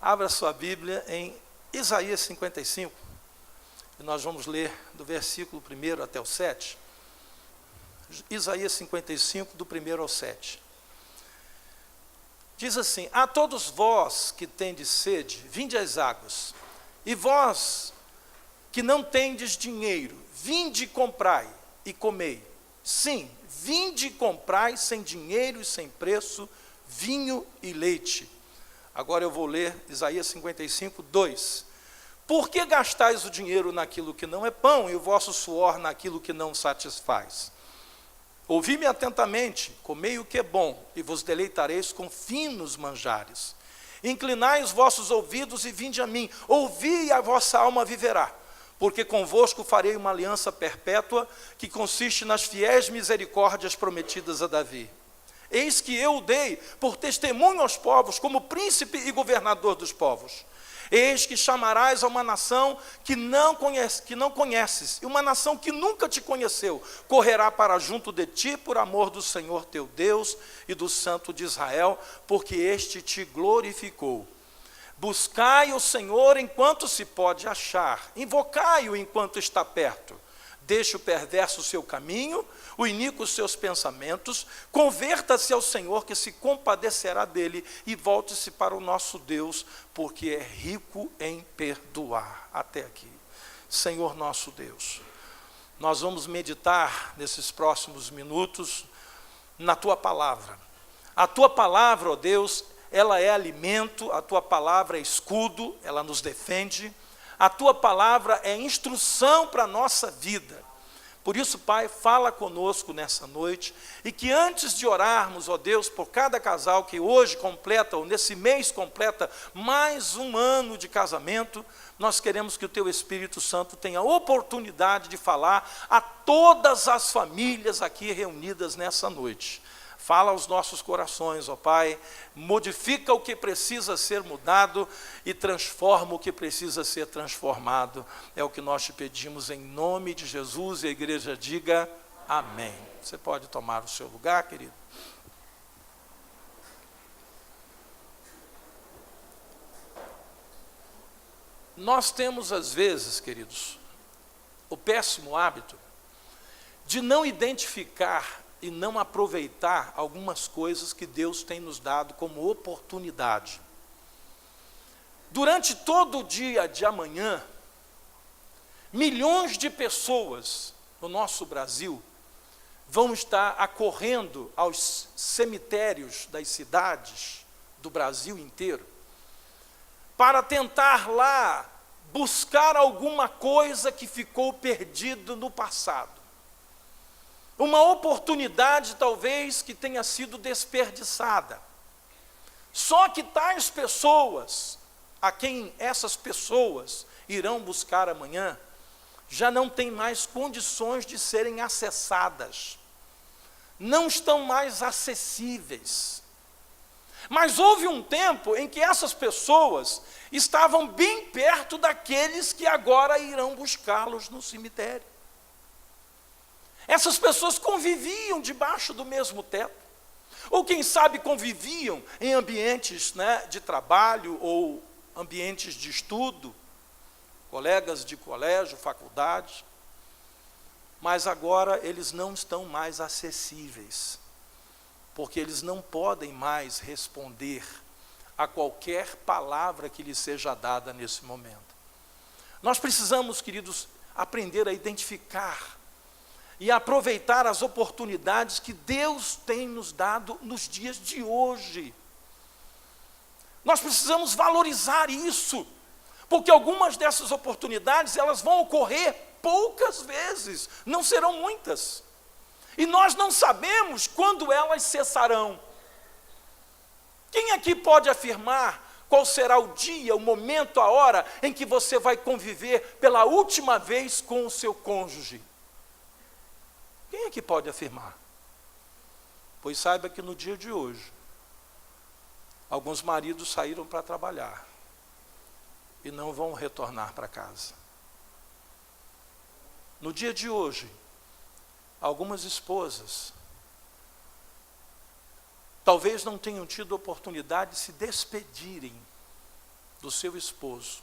Abra sua Bíblia em Isaías 55, e nós vamos ler do versículo 1 até o 7. Isaías 55, do 1 ao 7. Diz assim: a todos vós que tendes sede, vinde às águas, e vós que não tendes dinheiro, vinde e comprai e comei. Sim, vinde e comprai sem dinheiro e sem preço, vinho e leite. Agora eu vou ler Isaías 55, 2. Por que gastais o dinheiro naquilo que não é pão, e o vosso suor naquilo que não satisfaz? Ouvi-me atentamente, comei o que é bom, e vos deleitareis com finos manjares. Inclinai os vossos ouvidos e vinde a mim, ouvi e a vossa alma viverá. Porque convosco farei uma aliança perpétua, que consiste nas fiéis misericórdias prometidas a Davi. Eis que eu o dei por testemunho aos povos, como príncipe e governador dos povos. Eis que chamarás a uma nação que não conheces, e uma nação que nunca te conheceu, correrá para junto de ti por amor do Senhor teu Deus e do Santo de Israel, porque este te glorificou. Buscai o Senhor enquanto se pode achar, invocai-o enquanto está perto. Deixe o perverso o seu caminho, o iníquo os seus pensamentos, converta-se ao Senhor, que se compadecerá dele, e volte-se para o nosso Deus, porque é rico em perdoar. Até aqui. Senhor nosso Deus, nós vamos meditar nesses próximos minutos na Tua Palavra. A Tua Palavra, ó Deus, ela é alimento, a Tua Palavra é escudo, ela nos defende. A Tua Palavra é instrução para a nossa vida. Por isso, Pai, fala conosco nessa noite, e que antes de orarmos, ó Deus, por cada casal que hoje completa, ou nesse mês completa, mais um ano de casamento, nós queremos que o Teu Espírito Santo tenha oportunidade de falar a todas as famílias aqui reunidas nessa noite. Fala aos nossos corações, ó Pai, modifica o que precisa ser mudado e transforma o que precisa ser transformado. É o que nós te pedimos em nome de Jesus, e a igreja diga amém. Você pode tomar o seu lugar, querido. Nós temos às vezes, queridos, o péssimo hábito de não identificar e não aproveitar algumas coisas que Deus tem nos dado como oportunidade. Durante todo o dia de amanhã, milhões de pessoas no nosso Brasil vão estar acorrendo aos cemitérios das cidades do Brasil inteiro, para tentar lá buscar alguma coisa que ficou perdido no passado. Uma oportunidade talvez que tenha sido desperdiçada. Só que tais pessoas, a quem essas pessoas irão buscar amanhã, já não têm mais condições de serem acessadas. Não estão mais acessíveis. Mas houve um tempo em que essas pessoas estavam bem perto daqueles que agora irão buscá-los no cemitério. Essas pessoas conviviam debaixo do mesmo teto, ou quem sabe conviviam em ambientes, de trabalho ou ambientes de estudo, colegas de colégio, faculdade, mas agora eles não estão mais acessíveis, porque eles não podem mais responder a qualquer palavra que lhes seja dada nesse momento. Nós precisamos, queridos, aprender a identificar e aproveitar as oportunidades que Deus tem nos dado nos dias de hoje. Nós precisamos valorizar isso, porque algumas dessas oportunidades, elas vão ocorrer poucas vezes, não serão muitas. E nós não sabemos quando elas cessarão. Quem aqui pode afirmar qual será o dia, o momento, a hora em que você vai conviver pela última vez com o seu cônjuge? Quem é que pode afirmar? Pois saiba que no dia de hoje, alguns maridos saíram para trabalhar e não vão retornar para casa. No dia de hoje, algumas esposas talvez não tenham tido oportunidade de se despedirem do seu esposo,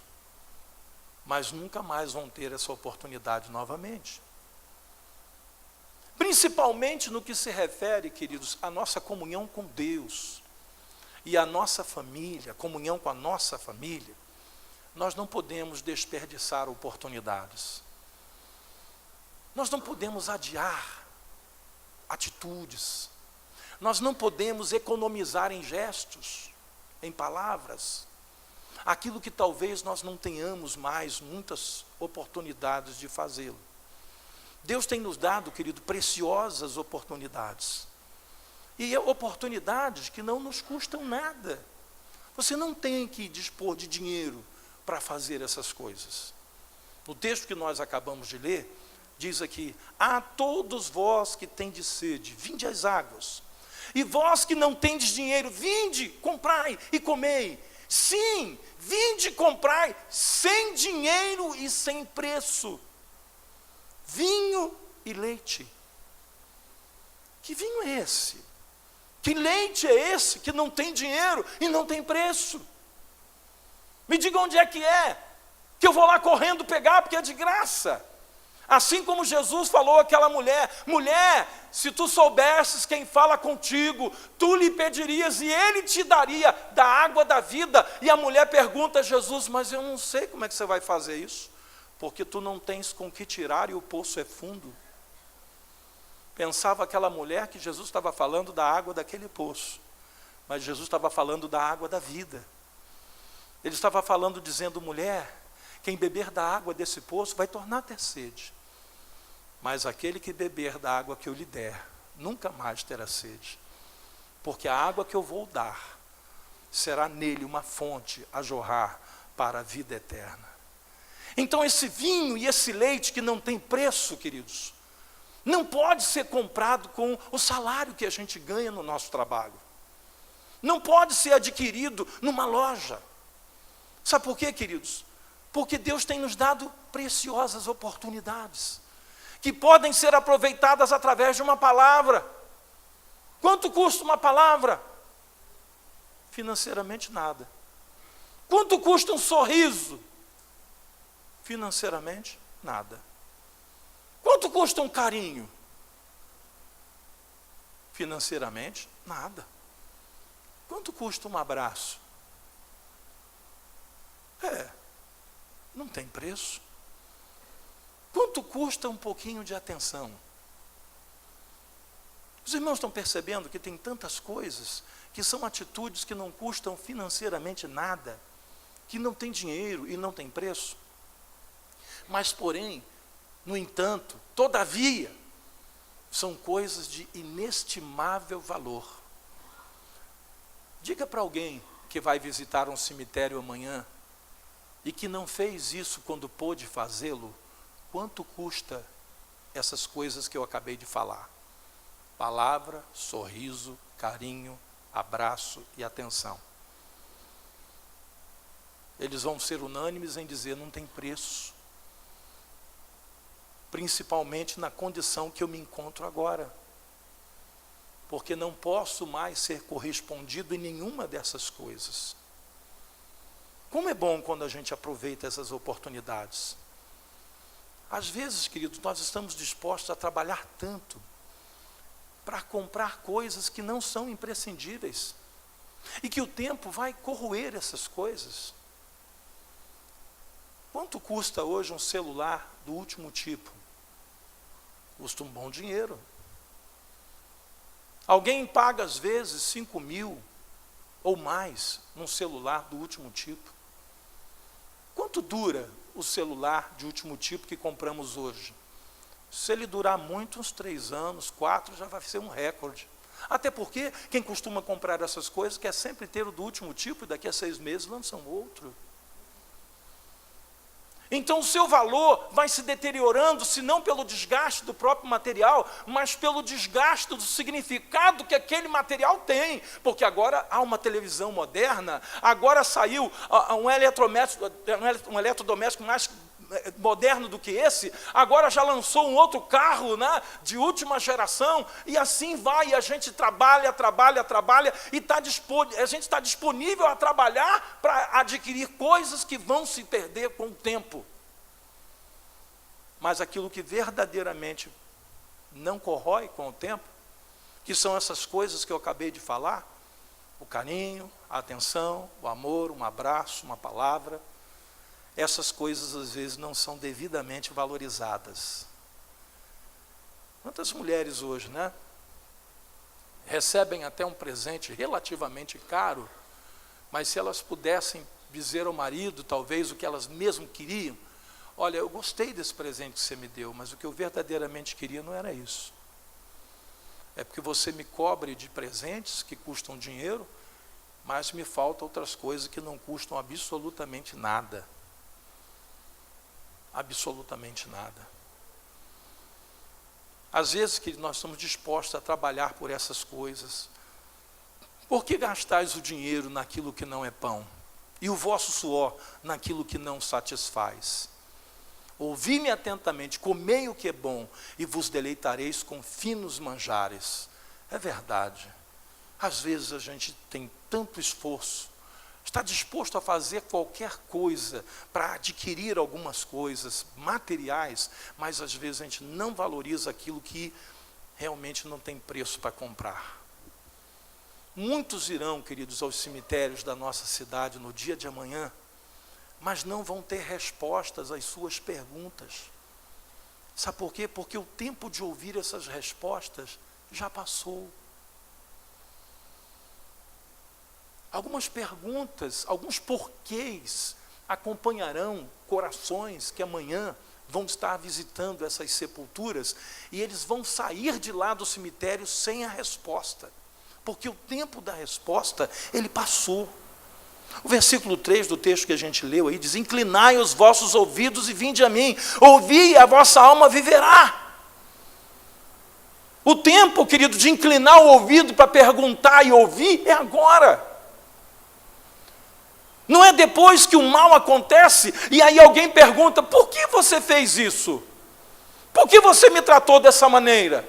mas nunca mais vão ter essa oportunidade novamente. Principalmente no que se refere, queridos, à nossa comunhão com Deus e à nossa família, comunhão com a nossa família, nós não podemos desperdiçar oportunidades. Nós não podemos adiar atitudes. Nós não podemos economizar em gestos, em palavras, aquilo que talvez nós não tenhamos mais muitas oportunidades de fazê-lo. Deus tem nos dado, querido, preciosas oportunidades. E oportunidades que não nos custam nada. Você não tem que dispor de dinheiro para fazer essas coisas. No texto que nós acabamos de ler, diz aqui: a todos vós que tendes sede, vinde às águas. E vós que não tendes dinheiro, vinde, comprai e comei. Sim, vinde, comprai, sem dinheiro e sem preço, vinho e leite. Que vinho é esse? Que leite é esse que não tem dinheiro e não tem preço? Me diga onde é, que eu vou lá correndo pegar, porque é de graça. Assim como Jesus falou àquela mulher: mulher, se tu soubesses quem fala contigo, tu lhe pedirias e ele te daria da água da vida. E a mulher pergunta a Jesus: mas eu não sei como é que você vai fazer isso, porque tu não tens com que tirar e o poço é fundo. Pensava aquela mulher que Jesus estava falando da água daquele poço, mas Jesus estava falando da água da vida. Ele estava falando, dizendo: mulher, quem beber da água desse poço vai tornar a ter sede, mas aquele que beber da água que eu lhe der, nunca mais terá sede, porque a água que eu vou dar será nele uma fonte a jorrar para a vida eterna. Então esse vinho e esse leite que não tem preço, queridos, não pode ser comprado com o salário que a gente ganha no nosso trabalho. Não pode ser adquirido numa loja. Sabe por quê, queridos? Porque Deus tem nos dado preciosas oportunidades, que podem ser aproveitadas através de uma palavra. Quanto custa uma palavra? Financeiramente nada. Quanto custa um sorriso? Financeiramente nada. Quanto custa um carinho? Financeiramente nada. Quanto custa um abraço? Não tem preço. Quanto custa um pouquinho de atenção? Os irmãos estão percebendo que tem tantas coisas que são atitudes que não custam financeiramente nada, que não tem dinheiro e não tem preço? Mas, porém, no entanto, todavia, são coisas de inestimável valor. Diga para alguém que vai visitar um cemitério amanhã e que não fez isso quando pôde fazê-lo, quanto custa essas coisas que eu acabei de falar? Palavra, sorriso, carinho, abraço e atenção. Eles vão ser unânimes em dizer: não tem preço. Principalmente na condição que eu me encontro agora, porque não posso mais ser correspondido em nenhuma dessas coisas. Como é bom quando a gente aproveita essas oportunidades. Às vezes, queridos, nós estamos dispostos a trabalhar tanto para comprar coisas que não são imprescindíveis e que o tempo vai corroer essas coisas. Quanto custa hoje um celular do último tipo? Custa um bom dinheiro. Alguém paga às vezes 5.000 ou mais num celular do último tipo. Quanto dura o celular de último tipo que compramos hoje? Se ele durar muito, uns 3 anos, 4, já vai ser um recorde. Até porque quem costuma comprar essas coisas quer sempre ter o do último tipo e daqui a 6 meses lançam outro. Então o seu valor vai se deteriorando, se não pelo desgaste do próprio material, mas pelo desgaste do significado que aquele material tem. Porque agora há uma televisão moderna, agora saiu um eletrodoméstico mais moderno do que esse, agora já lançou um outro carro, né, de última geração, e assim vai, e a gente trabalha, e a gente está disponível a trabalhar para adquirir coisas que vão se perder com o tempo. Mas aquilo que verdadeiramente não corrói com o tempo, que são essas coisas que eu acabei de falar, o carinho, a atenção, o amor, um abraço, uma palavra, essas coisas às vezes não são devidamente valorizadas. Quantas mulheres hoje, né, recebem até um presente relativamente caro, mas se elas pudessem dizer ao marido, talvez, o que elas mesmo queriam: olha, eu gostei desse presente que você me deu, mas o que eu verdadeiramente queria não era isso. É porque você me cobre de presentes que custam dinheiro, mas me faltam outras coisas que não custam absolutamente nada. Absolutamente nada. Às vezes que nós estamos dispostos a trabalhar por essas coisas. Por que gastais o dinheiro naquilo que não é pão, e o vosso suor naquilo que não satisfaz? Ouvi-me atentamente, comei o que é bom, e vos deleitareis com finos manjares. É verdade. Às vezes a gente tem tanto esforço, está disposto a fazer qualquer coisa para adquirir algumas coisas materiais, mas às vezes a gente não valoriza aquilo que realmente não tem preço para comprar. Muitos irão, queridos, aos cemitérios da nossa cidade no dia de amanhã, mas não vão ter respostas às suas perguntas. Sabe por quê? Porque o tempo de ouvir essas respostas já passou. Algumas perguntas, alguns porquês acompanharão corações que amanhã vão estar visitando essas sepulturas, e eles vão sair de lá do cemitério sem a resposta, porque o tempo da resposta, ele passou. O versículo 3 do texto que a gente leu aí diz: inclinai os vossos ouvidos e vinde a mim, ouvi e a vossa alma viverá. O tempo, querido, de inclinar o ouvido para perguntar e ouvir é agora. Não é depois que o mal acontece e aí alguém pergunta: por que você fez isso? Por que você me tratou dessa maneira?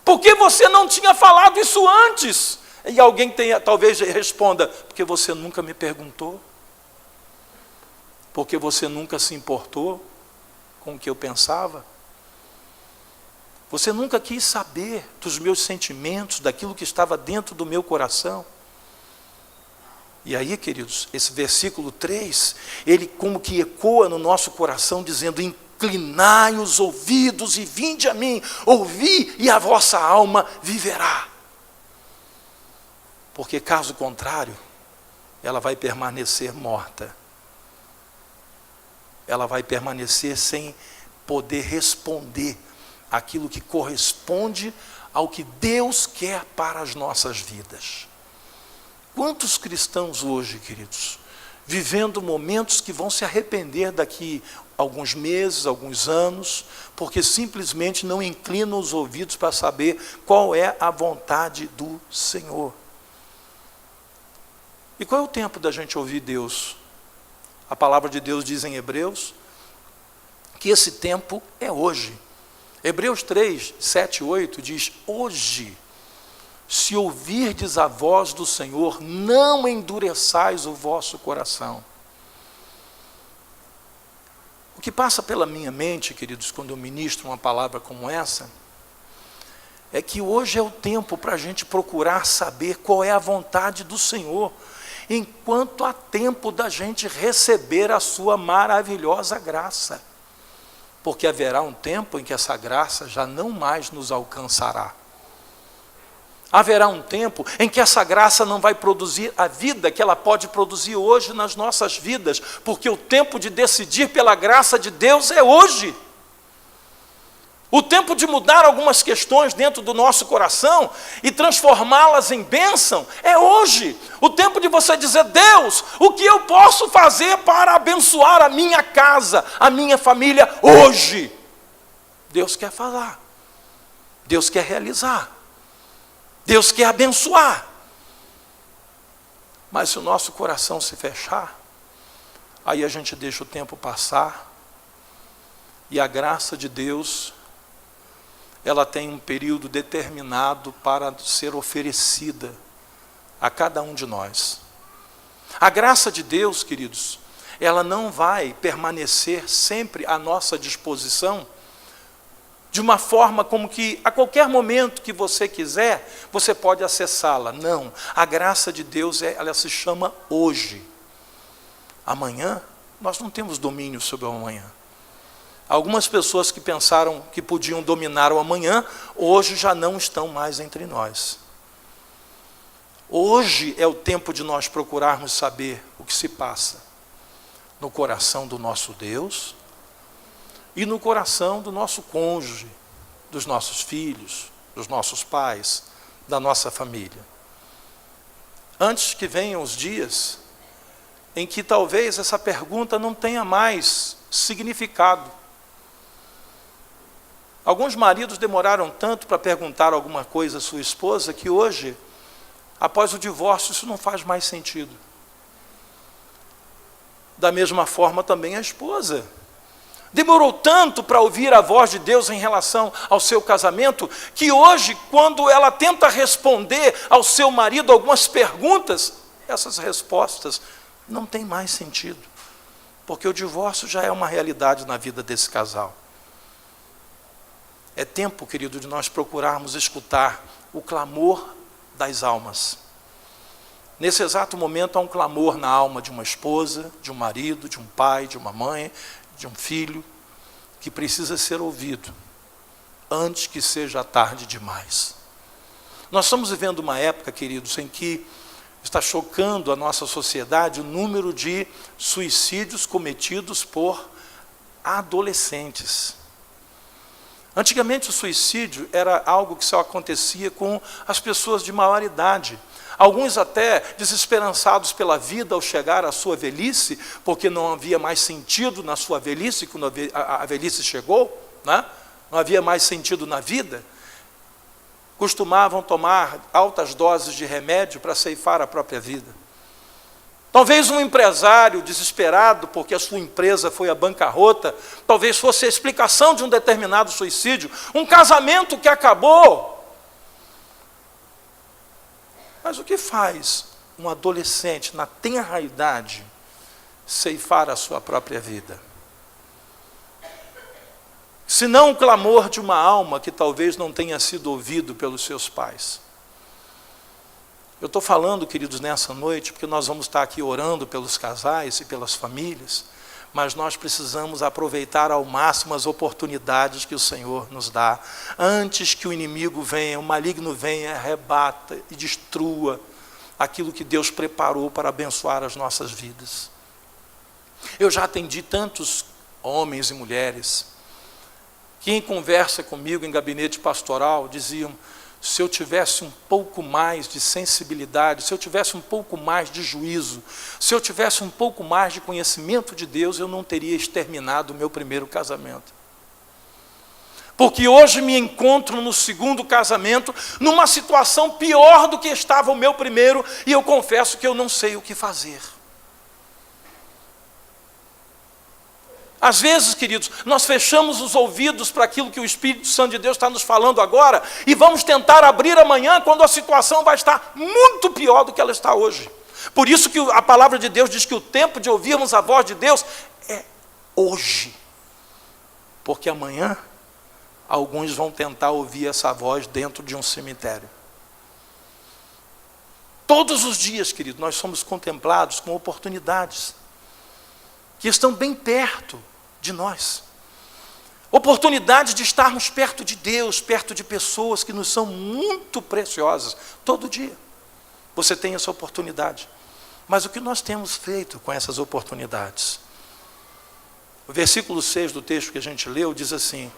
Por que você não tinha falado isso antes? E alguém talvez responda: porque você nunca me perguntou, porque você nunca se importou com o que eu pensava, você nunca quis saber dos meus sentimentos, daquilo que estava dentro do meu coração. E aí, queridos, esse versículo 3, ele como que ecoa no nosso coração, dizendo: inclinai os ouvidos e vinde a mim, ouvi e a vossa alma viverá. Porque caso contrário, ela vai permanecer morta. Ela vai permanecer sem poder responder aquilo que corresponde ao que Deus quer para as nossas vidas. Quantos cristãos hoje, queridos, vivendo momentos que vão se arrepender daqui alguns meses, alguns anos, porque simplesmente não inclinam os ouvidos para saber qual é a vontade do Senhor. E qual é o tempo da gente ouvir Deus? A palavra de Deus diz em Hebreus que esse tempo é hoje. Hebreus 3, 7 e 8 diz: hoje, se ouvirdes a voz do Senhor, não endureçais o vosso coração. O que passa pela minha mente, queridos, quando eu ministro uma palavra como essa, é que hoje é o tempo para a gente procurar saber qual é a vontade do Senhor, enquanto há tempo da gente receber a sua maravilhosa graça. Porque haverá um tempo em que essa graça já não mais nos alcançará. Haverá um tempo em que essa graça não vai produzir a vida que ela pode produzir hoje nas nossas vidas, porque o tempo de decidir pela graça de Deus é hoje. O tempo de mudar algumas questões dentro do nosso coração e transformá-las em bênção é hoje. O tempo de você dizer: Deus, o que eu posso fazer para abençoar a minha casa, a minha família hoje? Deus quer falar, Deus quer realizar, Deus quer abençoar. Mas se o nosso coração se fechar, aí a gente deixa o tempo passar, E a graça de Deus, ela tem um período determinado para ser oferecida a cada um de nós. A graça de Deus, queridos, ela não vai permanecer sempre à nossa disposição de uma forma como que a qualquer momento que você quiser, você pode acessá-la. Não, a graça de Deus, ela se chama hoje. Amanhã, nós não temos domínio sobre o amanhã. Algumas pessoas que pensaram que podiam dominar o amanhã, hoje já não estão mais entre nós. Hoje é o tempo de nós procurarmos saber o que se passa no coração do nosso Deus e no coração do nosso cônjuge, dos nossos filhos, dos nossos pais, da nossa família. Antes que venham os dias em que talvez essa pergunta não tenha mais significado. Alguns maridos demoraram tanto para perguntar alguma coisa à sua esposa que hoje, após o divórcio, isso não faz mais sentido. Da mesma forma também a esposa. Demorou tanto para ouvir a voz de Deus em relação ao seu casamento, que hoje, quando ela tenta responder ao seu marido algumas perguntas, essas respostas não têm mais sentido. Porque o divórcio já é uma realidade na vida desse casal. É tempo, querido, de nós procurarmos escutar o clamor das almas. Nesse exato momento há um clamor na alma de uma esposa, de um marido, de um pai, de uma mãe, de um filho, que precisa ser ouvido antes que seja tarde demais. Nós estamos vivendo uma época, queridos, em que está chocando a nossa sociedade o número de suicídios cometidos por adolescentes. Antigamente o suicídio era algo que só acontecia com as pessoas de maior idade. Alguns até desesperançados pela vida ao chegar à sua velhice, porque não havia mais sentido na sua velhice, quando a velhice chegou, né? Não havia mais sentido na vida, costumavam tomar altas doses de remédio para ceifar a própria vida. Talvez um empresário desesperado porque a sua empresa foi à bancarrota, talvez fosse a explicação de um determinado suicídio, um casamento que acabou. Mas o que faz um adolescente na tenra idade ceifar a sua própria vida? Se não o clamor de uma alma que talvez não tenha sido ouvido pelos seus pais. Eu estou falando, queridos, nessa noite, porque nós vamos estar aqui orando pelos casais e pelas famílias, mas nós precisamos aproveitar ao máximo as oportunidades que o Senhor nos dá, antes que o inimigo venha, o maligno venha, arrebata e destrua aquilo que Deus preparou para abençoar as nossas vidas. Eu já atendi tantos homens e mulheres que em conversa comigo em gabinete pastoral diziam: se eu tivesse um pouco mais de sensibilidade, se eu tivesse um pouco mais de juízo, se eu tivesse um pouco mais de conhecimento de Deus, eu não teria exterminado o meu primeiro casamento. Porque hoje me encontro no segundo casamento, numa situação pior do que estava o meu primeiro, e eu confesso que eu não sei o que fazer. Às vezes, queridos, nós fechamos os ouvidos para aquilo que o Espírito Santo de Deus está nos falando agora e vamos tentar abrir amanhã quando a situação vai estar muito pior do que ela está hoje. Por isso que a palavra de Deus diz que o tempo de ouvirmos a voz de Deus é hoje. Porque amanhã alguns vão tentar ouvir essa voz dentro de um cemitério. Todos os dias, queridos, nós somos contemplados com oportunidades que estão bem perto de nós. Oportunidade de estarmos perto de Deus, perto de pessoas que nos são muito preciosas. Todo dia você tem essa oportunidade. Mas o que nós temos feito com essas oportunidades? O versículo 6 do texto que a gente leu diz assim: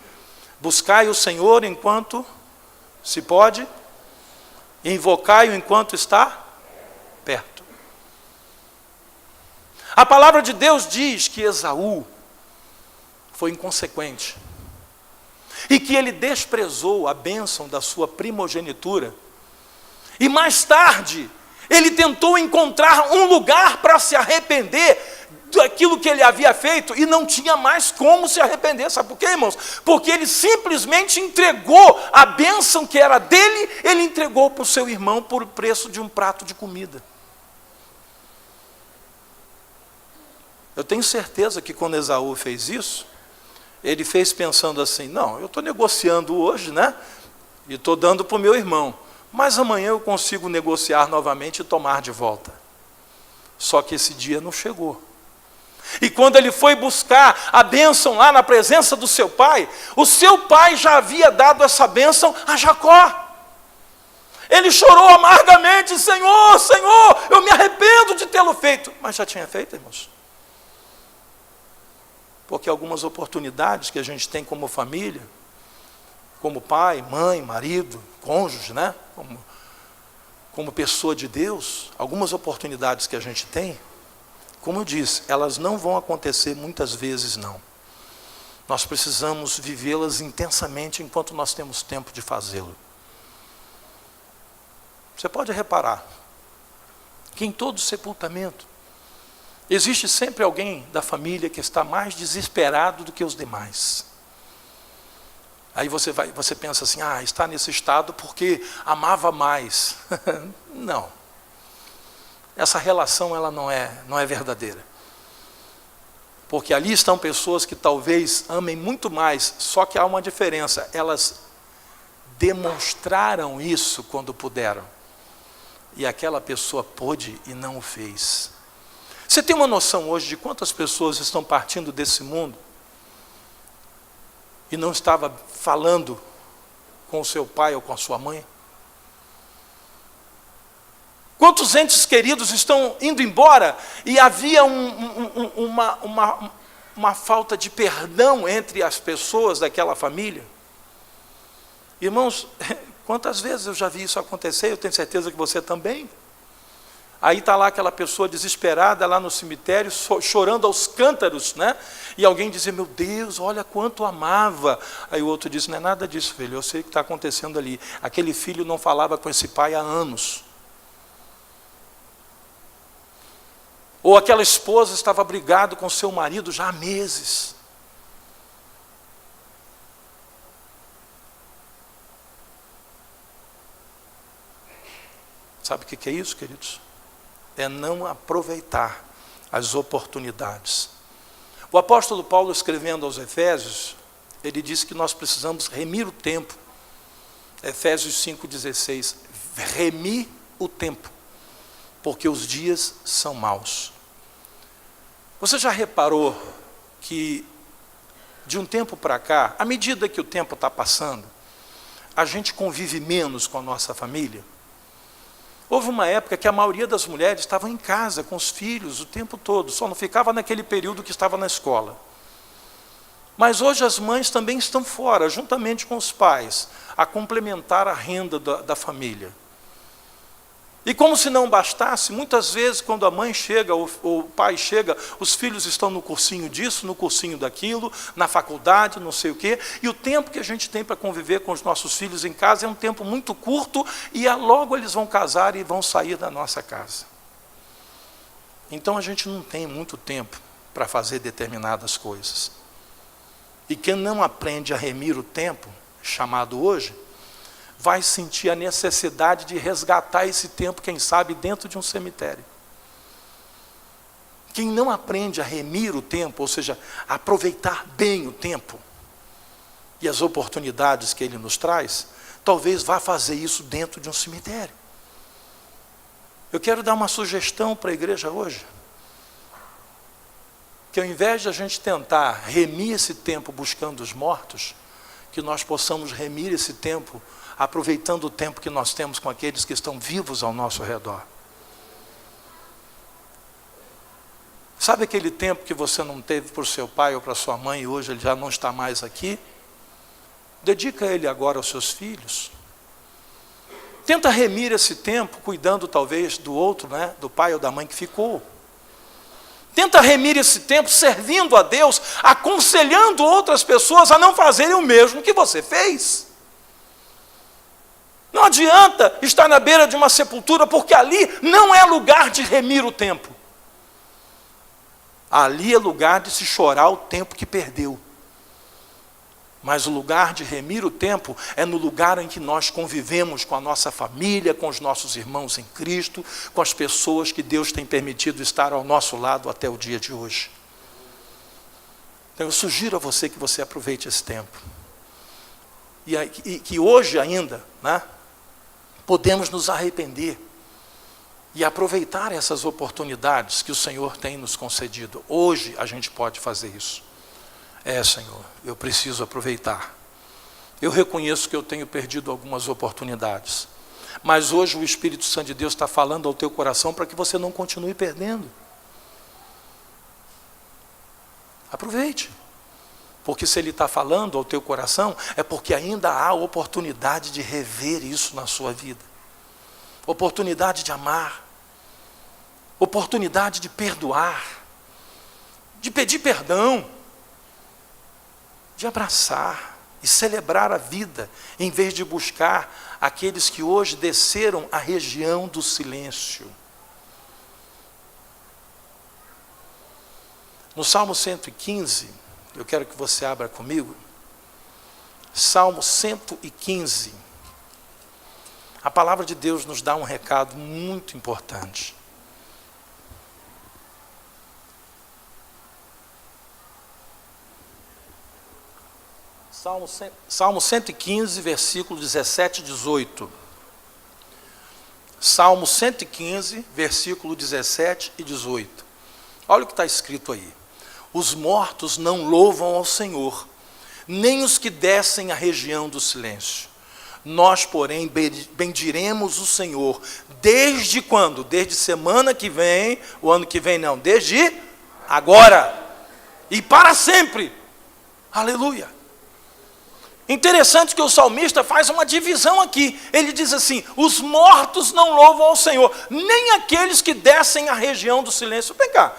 buscai o Senhor enquanto se pode, e invocai-o enquanto está perto. A palavra de Deus diz que Esaú foi inconsequente e que ele desprezou a bênção da sua primogenitura, e mais tarde ele tentou encontrar um lugar para se arrepender daquilo que ele havia feito e não tinha mais como se arrepender. Sabe por quê, irmãos? Porque ele simplesmente entregou a bênção que era dele, ele entregou para o seu irmão por o preço de um prato de comida. Eu tenho certeza que quando Esaú fez isso, ele fez pensando assim, não, eu estou negociando hoje, né? E estou dando para o meu irmão, mas amanhã eu consigo negociar novamente e tomar de volta. Só que esse dia não chegou. E quando ele foi buscar a bênção lá na presença do seu pai, o seu pai já havia dado essa bênção a Jacó. Ele chorou amargamente, Senhor, Senhor, eu me arrependo de tê-lo feito. Mas já tinha feito, irmãos. Porque algumas oportunidades que a gente tem como família, como pai, mãe, marido, cônjuge, né? Como pessoa de Deus, algumas oportunidades que a gente tem, como eu disse, elas não vão acontecer muitas vezes, não. Nós precisamos vivê-las intensamente enquanto nós temos tempo de fazê-lo. Você pode reparar que em todo sepultamento, existe sempre alguém da família que está mais desesperado do que os demais. Aí você pensa assim, está nesse estado porque amava mais. Não. Essa relação ela não é verdadeira. Porque ali estão pessoas que talvez amem muito mais, só que há uma diferença. Elas demonstraram isso quando puderam. E aquela pessoa pôde e não o fez. Você tem uma noção hoje de quantas pessoas estão partindo desse mundo e não estava falando com o seu pai ou com a sua mãe? Quantos entes queridos estão indo embora e havia uma falta de perdão entre as pessoas daquela família? Irmãos, quantas vezes eu já vi isso acontecer, eu tenho certeza que você também. Aí está lá aquela pessoa desesperada lá no cemitério, chorando aos cântaros, né? E alguém dizia, meu Deus, olha quanto amava. Aí o outro disse, não é nada disso, filho, eu sei o que está acontecendo ali. Aquele filho não falava com esse pai há anos. Ou aquela esposa estava brigada com seu marido já há meses. Sabe o que é isso, queridos? É não aproveitar as oportunidades. O apóstolo Paulo, escrevendo aos Efésios, ele disse que nós precisamos remir o tempo. Efésios 5,16, remir o tempo, porque os dias são maus. Você já reparou que, de um tempo para cá, à medida que o tempo está passando, a gente convive menos com a nossa família? Houve uma época que a maioria das mulheres estavam em casa com os filhos o tempo todo, só não ficava naquele período que estava na escola. Mas hoje as mães também estão fora, juntamente com os pais, a complementar a renda da família. E como se não bastasse, muitas vezes quando a mãe chega, ou o pai chega, os filhos estão no cursinho disso, no cursinho daquilo, na faculdade, não sei o quê, e o tempo que a gente tem para conviver com os nossos filhos em casa é um tempo muito curto, e logo eles vão casar e vão sair da nossa casa. Então a gente não tem muito tempo para fazer determinadas coisas. E quem não aprende a remir o tempo, chamado hoje, vai sentir a necessidade de resgatar esse tempo, quem sabe, dentro de um cemitério. Quem não aprende a remir o tempo, ou seja, a aproveitar bem o tempo e as oportunidades que ele nos traz, talvez vá fazer isso dentro de um cemitério. Eu quero dar uma sugestão para a igreja hoje, que ao invés de a gente tentar remir esse tempo buscando os mortos, que nós possamos remir esse tempo aproveitando o tempo que nós temos com aqueles que estão vivos ao nosso redor. Sabe aquele tempo que você não teve para o seu pai ou para sua mãe e hoje ele já não está mais aqui? Dedica ele agora aos seus filhos. Tenta remir esse tempo cuidando talvez do outro, né? Do pai ou da mãe que ficou. Tenta remir esse tempo servindo a Deus, aconselhando outras pessoas a não fazerem o mesmo que você fez. Não adianta estar na beira de uma sepultura, porque ali não é lugar de remir o tempo. Ali é lugar de se chorar o tempo que perdeu. Mas o lugar de remir o tempo é no lugar em que nós convivemos com a nossa família, com os nossos irmãos em Cristo, com as pessoas que Deus tem permitido estar ao nosso lado até o dia de hoje. Então eu sugiro a você que você aproveite esse tempo. E que hoje ainda, né, podemos nos arrepender e aproveitar essas oportunidades que o Senhor tem nos concedido. Hoje a gente pode fazer isso. Senhor, eu preciso aproveitar. Eu reconheço que eu tenho perdido algumas oportunidades. Mas hoje o Espírito Santo de Deus está falando ao teu coração para que você não continue perdendo. Aproveite. Porque se Ele está falando ao teu coração, é porque ainda há oportunidade de rever isso na sua vida. Oportunidade de amar. Oportunidade de perdoar. De pedir perdão. De abraçar e celebrar a vida, em vez de buscar aqueles que hoje desceram à região do silêncio. No Salmo 115, eu quero que você abra comigo, Salmo 115, a palavra de Deus nos dá um recado muito importante. Salmo 115, versículo 17 e 18. Salmo 115, versículo 17 e 18. Olha o que está escrito aí. Os mortos não louvam ao Senhor, nem os que descem à região do silêncio. Nós, porém, bendiremos o Senhor. Desde quando? Desde semana que vem, o ano que vem não, desde agora. E para sempre. Aleluia. Interessante que o salmista faz uma divisão aqui. Ele diz assim, os mortos não louvam ao Senhor, nem aqueles que descem à região do silêncio. Vem cá,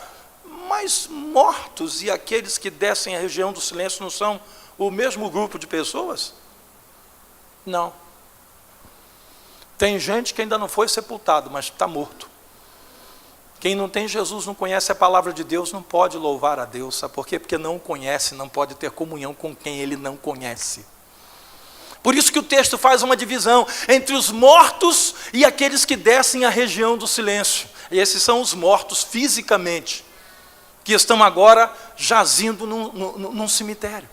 mas mortos e aqueles que descem à região do silêncio não são o mesmo grupo de pessoas? Não. Tem gente que ainda não foi sepultado, mas está morto. Quem não tem Jesus, não conhece a palavra de Deus, não pode louvar a Deus. Sabe por quê? Porque não conhece, não pode ter comunhão com quem ele não conhece. Por isso que o texto faz uma divisão entre os mortos e aqueles que descem à região do silêncio. E esses são os mortos fisicamente, que estão agora jazindo num cemitério.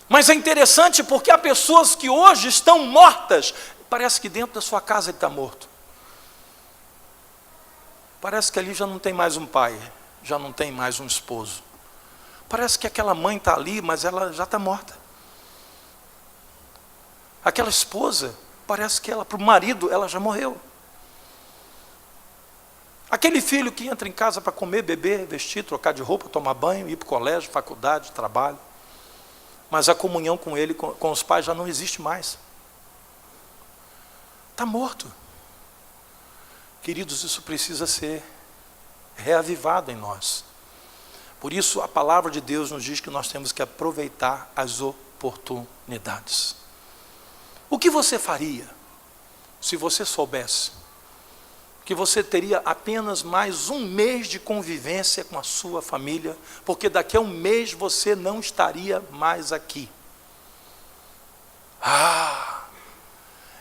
Mas é interessante porque há pessoas que hoje estão mortas. Parece que dentro da sua casa ele está morto. Parece que ali já não tem mais um pai, já não tem mais um esposo. Parece que aquela mãe está ali, mas ela já está morta. Aquela esposa, parece que para o marido, ela já morreu. Aquele filho que entra em casa para comer, beber, vestir, trocar de roupa, tomar banho, ir para o colégio, faculdade, trabalho. Mas a comunhão com ele, com os pais, já não existe mais. Está morto. Queridos, isso precisa ser reavivado em nós. Por isso, a palavra de Deus nos diz que nós temos que aproveitar as oportunidades. O que você faria se você soubesse que você teria apenas mais um mês de convivência com a sua família, porque daqui a um mês você não estaria mais aqui?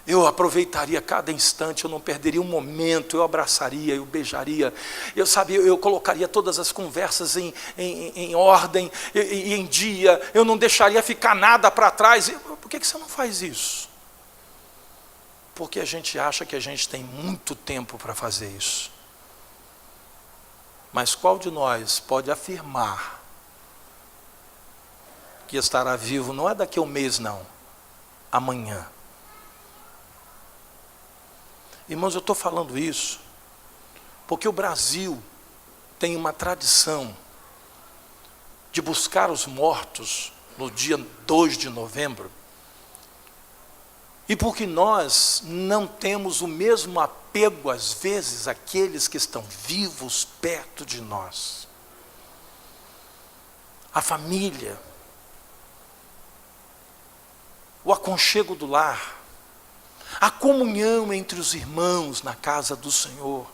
Eu aproveitaria cada instante, eu não perderia um momento, eu abraçaria, eu beijaria, eu colocaria todas as conversas em ordem e em dia, eu não deixaria ficar nada para trás. Por que você não faz isso? Porque a gente acha que a gente tem muito tempo para fazer isso. Mas qual de nós pode afirmar que estará vivo, não é daqui a um mês não, amanhã? Irmãos, eu estou falando isso porque o Brasil tem uma tradição de buscar os mortos no dia 2 de novembro, e porque nós não temos o mesmo apego, às vezes, àqueles que estão vivos perto de nós. A família, o aconchego do lar, a comunhão entre os irmãos na casa do Senhor,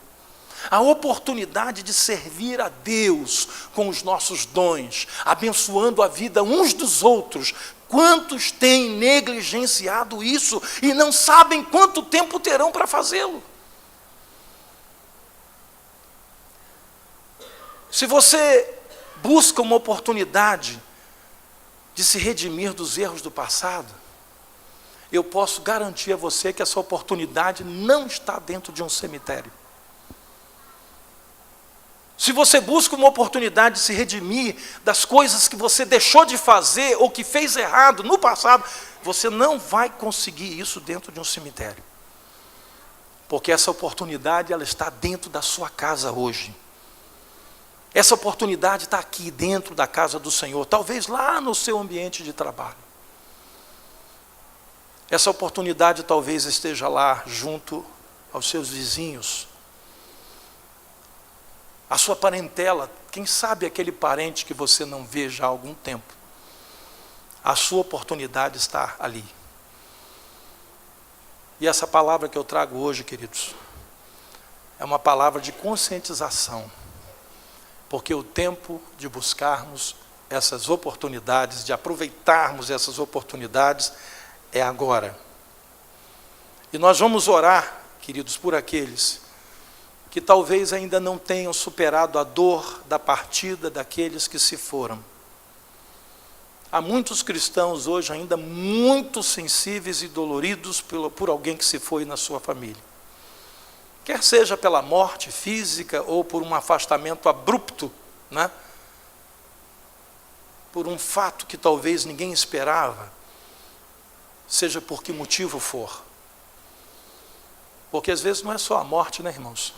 A oportunidade de servir a Deus com os nossos dons, abençoando a vida uns dos outros. Quantos têm negligenciado isso e não sabem quanto tempo terão para fazê-lo? Se você busca uma oportunidade de se redimir dos erros do passado, eu posso garantir a você que essa oportunidade não está dentro de um cemitério. Se você busca uma oportunidade de se redimir das coisas que você deixou de fazer ou que fez errado no passado, você não vai conseguir isso dentro de um cemitério. Porque essa oportunidade, ela está dentro da sua casa hoje. Essa oportunidade está aqui dentro da casa do Senhor, talvez lá no seu ambiente de trabalho. Essa oportunidade talvez esteja lá junto aos seus vizinhos, a sua parentela, quem sabe aquele parente que você não vê já há algum tempo. A sua oportunidade está ali. E essa palavra que eu trago hoje, queridos, é uma palavra de conscientização, porque o tempo de buscarmos essas oportunidades, de aproveitarmos essas oportunidades, é agora. E nós vamos orar, queridos, por aqueles que talvez ainda não tenham superado a dor da partida daqueles que se foram. Há muitos cristãos hoje ainda muito sensíveis e doloridos por alguém que se foi na sua família. Quer seja pela morte física ou por um afastamento abrupto, né? Por um fato que talvez ninguém esperava, seja por que motivo for. Porque às vezes não é só a morte, né, irmãos?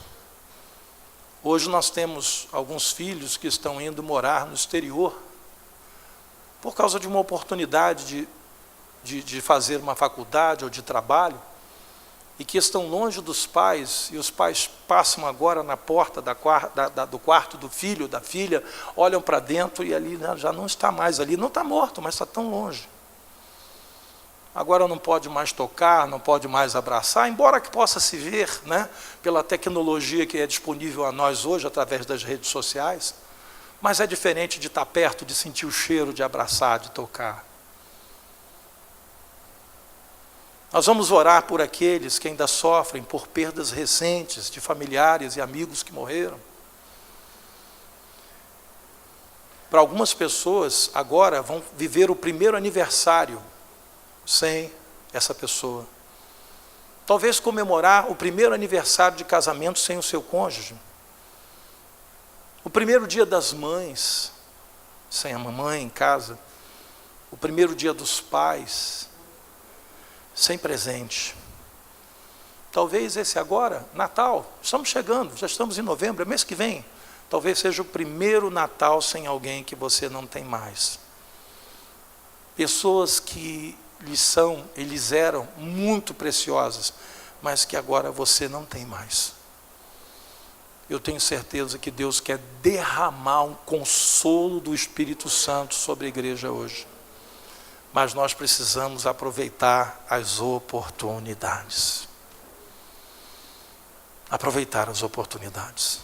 Hoje nós temos alguns filhos que estão indo morar no exterior por causa de uma oportunidade de fazer uma faculdade ou de trabalho, e que estão longe dos pais, e os pais passam agora na porta do quarto do filho, da filha, olham para dentro e ali já não está mais ali, não está morto, mas está tão longe. Agora não pode mais tocar, não pode mais abraçar, embora que possa se ver, né, pela tecnologia que é disponível a nós hoje, através das redes sociais, mas é diferente de estar perto, de sentir o cheiro, de abraçar, de tocar. Nós vamos orar por aqueles que ainda sofrem por perdas recentes de familiares e amigos que morreram. Para algumas pessoas, agora vão viver o primeiro aniversário sem essa pessoa. Talvez comemorar o primeiro aniversário de casamento sem o seu cônjuge. O primeiro dia das mães, sem a mamãe em casa. O primeiro dia dos pais, sem presente. Talvez esse agora, Natal, estamos chegando, já estamos em novembro, é mês que vem. Talvez seja o primeiro Natal sem alguém que você não tem mais. Pessoas que eles eram muito preciosas, mas que agora você não tem mais. Eu tenho certeza que Deus quer derramar um consolo do Espírito Santo sobre a igreja hoje. Mas nós precisamos aproveitar as oportunidades. Aproveitar as oportunidades.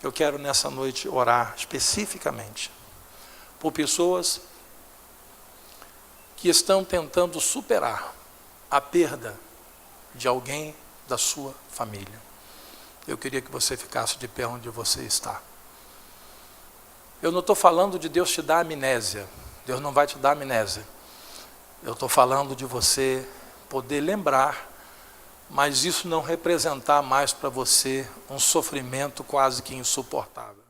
Eu quero nessa noite orar especificamente por pessoas que estão tentando superar a perda de alguém da sua família. Eu queria que você ficasse de pé onde você está. Eu não estou falando de Deus te dar amnésia. Deus não vai te dar amnésia. Eu estou falando de você poder lembrar, mas isso não representar mais para você um sofrimento quase que insuportável.